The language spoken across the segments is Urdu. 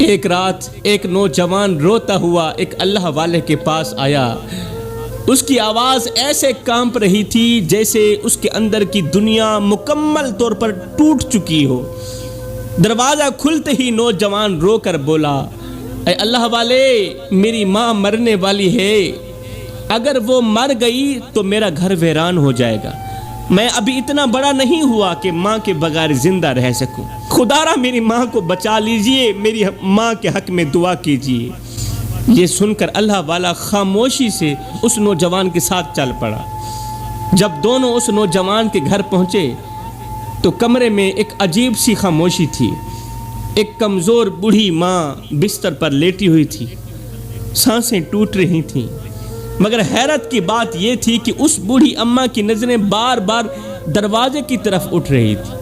ایک رات ایک نوجوان روتا ہوا ایک اللہ والے کے پاس آیا۔ اس کی آواز ایسے کانپ رہی تھی جیسے اس کے اندر کی دنیا مکمل طور پر ٹوٹ چکی ہو۔ دروازہ کھلتے ہی نوجوان رو کر بولا، اے اللہ والے، میری ماں مرنے والی ہے، اگر وہ مر گئی تو میرا گھر ویران ہو جائے گا۔ میں ابھی اتنا بڑا نہیں ہوا کہ ماں کے بغیر زندہ رہ سکوں، خدا را میری ماں کو بچا لیجئے، میری ماں کے حق میں دعا کیجئے۔ یہ سن کر اللہ والا خاموشی سے اس نوجوان کے ساتھ چل پڑا۔ جب دونوں اس نوجوان کے گھر پہنچے تو کمرے میں ایک عجیب سی خاموشی تھی۔ ایک کمزور بوڑھی ماں بستر پر لیٹی ہوئی تھی، سانسیں ٹوٹ رہی تھیں، مگر حیرت کی بات یہ تھی کہ اس بوڑھی اماں کی نظریں بار بار دروازے کی طرف اٹھ رہی تھی۔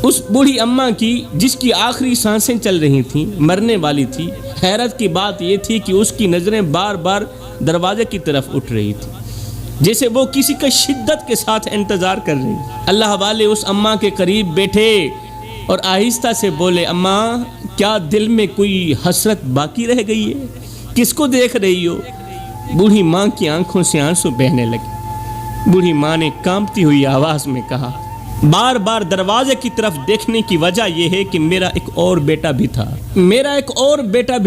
اس بوڑھی اماں کی جس کی آخری سانسیں چل رہی تھیں، مرنے والی تھی، حیرت کی بات یہ تھی کہ اس کی نظریں بار بار دروازے کی طرف اٹھ رہی تھی، جیسے وہ کسی کا شدت کے ساتھ انتظار کر رہی تھی۔ اللہ والے اس اماں کے قریب بیٹھے اور آہستہ سے بولے، اماں، کیا دل میں کوئی حسرت باقی رہ گئی ہے؟ کس کو دیکھ رہی ہو؟ بوڑھی ماں کی آنکھوں سے آنسو بہنے لگے۔ بوڑھی ماں نے کانپتی ہوئی آواز میں کہا، بار بار دروازے کی طرف دیکھنے کی وجہ یہ ہے کہ میرا ایک اور بیٹا بھی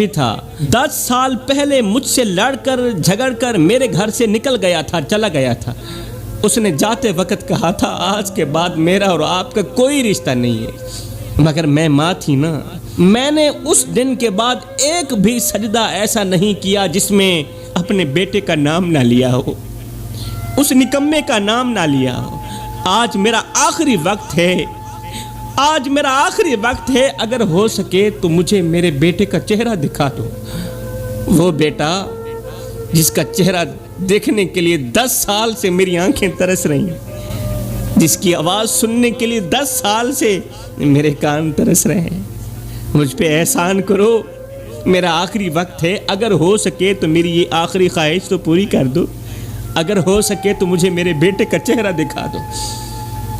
تھا۔ 10 سال پہلے مجھ سے لڑ کر جھگڑ کر میرے گھر سے نکل گیا تھا، چلا گیا تھا۔ اس نے جاتے وقت کہا تھا، آج کے بعد میرا اور آپ کا کوئی رشتہ نہیں ہے، مگر میں ماں تھی نا، میں نے اس دن کے بعد ایک بھی سجدہ ایسا نہیں کیا جس میں اپنے بیٹے کا نام نہ لیا ہو، اس نکمے کا نام نہ لیا ہو۔ آج میرا آخری وقت ہے، اگر ہو سکے تو مجھے میرے بیٹے کا چہرہ دکھا دو۔ وہ بیٹا جس کا چہرہ دیکھنے کے لیے 10 سال سے میری آنکھیں ترس رہی ہیں، جس کی آواز سننے کے لیے 10 سال سے میرے کان ترس رہے ہیں، مجھ پہ احسان کرو، میرا آخری وقت ہے، اگر ہو سکے تو میری یہ آخری خواہش تو پوری کر دو، اگر ہو سکے تو مجھے میرے بیٹے کا چہرہ دکھا دو۔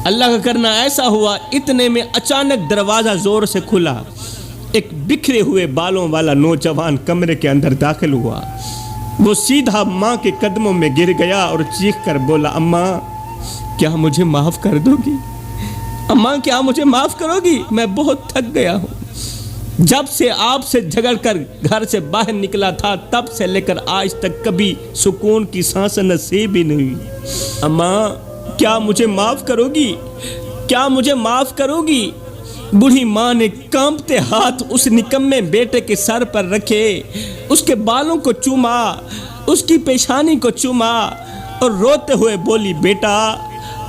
اللہ کا کرنا ایسا ہوا، اتنے میں اچانک دروازہ زور سے کھلا، ایک بکھرے ہوئے بالوں والا نوجوان کمرے کے اندر داخل ہوا۔ وہ سیدھا ماں کے قدموں میں گر گیا اور چیخ کر بولا، اماں، کیا مجھے معاف کر دو گی؟ اماں، کیا مجھے معاف کرو گی؟ میں بہت تھک گیا ہوں، جب سے آپ سے جھگڑ کر گھر سے باہر نکلا تھا تب سے لے کر آج تک کبھی سکون کی سانس نصیب ہی نہیں ہوئی۔ اماں، کیا مجھے معاف کرو گی؟ کیا مجھے معاف کرو گی؟ بوڑھی ماں نے کانپتے ہاتھ اس نکمے بیٹے کے سر پر رکھے، اس کے بالوں کو چوما، اس کی پیشانی کو چوما اور روتے ہوئے بولی، بیٹا،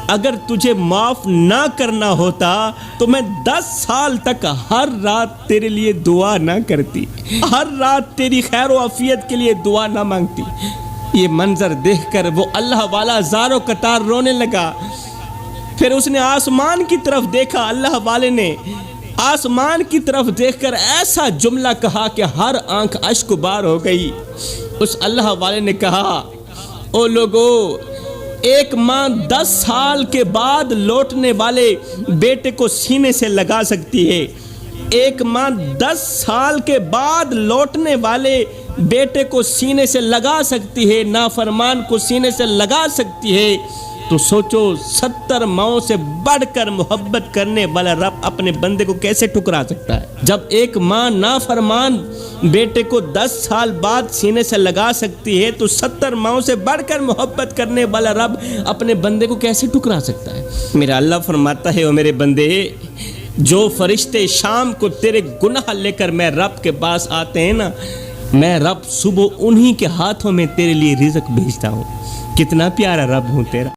اگر تجھے معاف نہ کرنا ہوتا تو میں 10 سال تک ہر رات تیرے لیے دعا نہ کرتی، ہر رات تیری خیر و عافیت کے لیے دعا نہ مانگتی۔ یہ منظر دیکھ کر وہ اللہ والا زاروں قطار رونے لگا۔ پھر اس نے آسمان کی طرف دیکھا، اللہ والے نے آسمان کی طرف دیکھ کر ایسا جملہ کہا کہ ہر آنکھ اشک بار ہو گئی۔ اس اللہ والے نے کہا، او لوگو، ایک ماں 10 سال کے بعد لوٹنے والے بیٹے کو سینے سے لگا سکتی ہے، ایک ماں 10 سال کے بعد لوٹنے والے بیٹے کو سینے سے لگا سکتی ہے، نافرمان کو سینے سے لگا سکتی ہے، تو سوچو 70 ماؤں سے بڑھ کر محبت کرنے والا رب اپنے بندے کو کیسے ٹھکرا سکتا ہے؟ جب ایک ماں نافرمان بیٹے کو 10 سال بعد سینے سے لگا سکتی ہے تو 70 ماؤں سے بڑھ کر محبت کرنے والا رب اپنے بندے کو کیسے ٹھکرا سکتا ہے؟ میرا اللہ فرماتا ہے، او میرے بندے، جو فرشتے شام کو تیرے گناہ لے کر میں رب کے پاس آتے ہیں نا، میں رب صبح انہی کے ہاتھوں میں تیرے لیے رزق بھیجتا ہوں۔ کتنا پیارا رب ہوں تیرا۔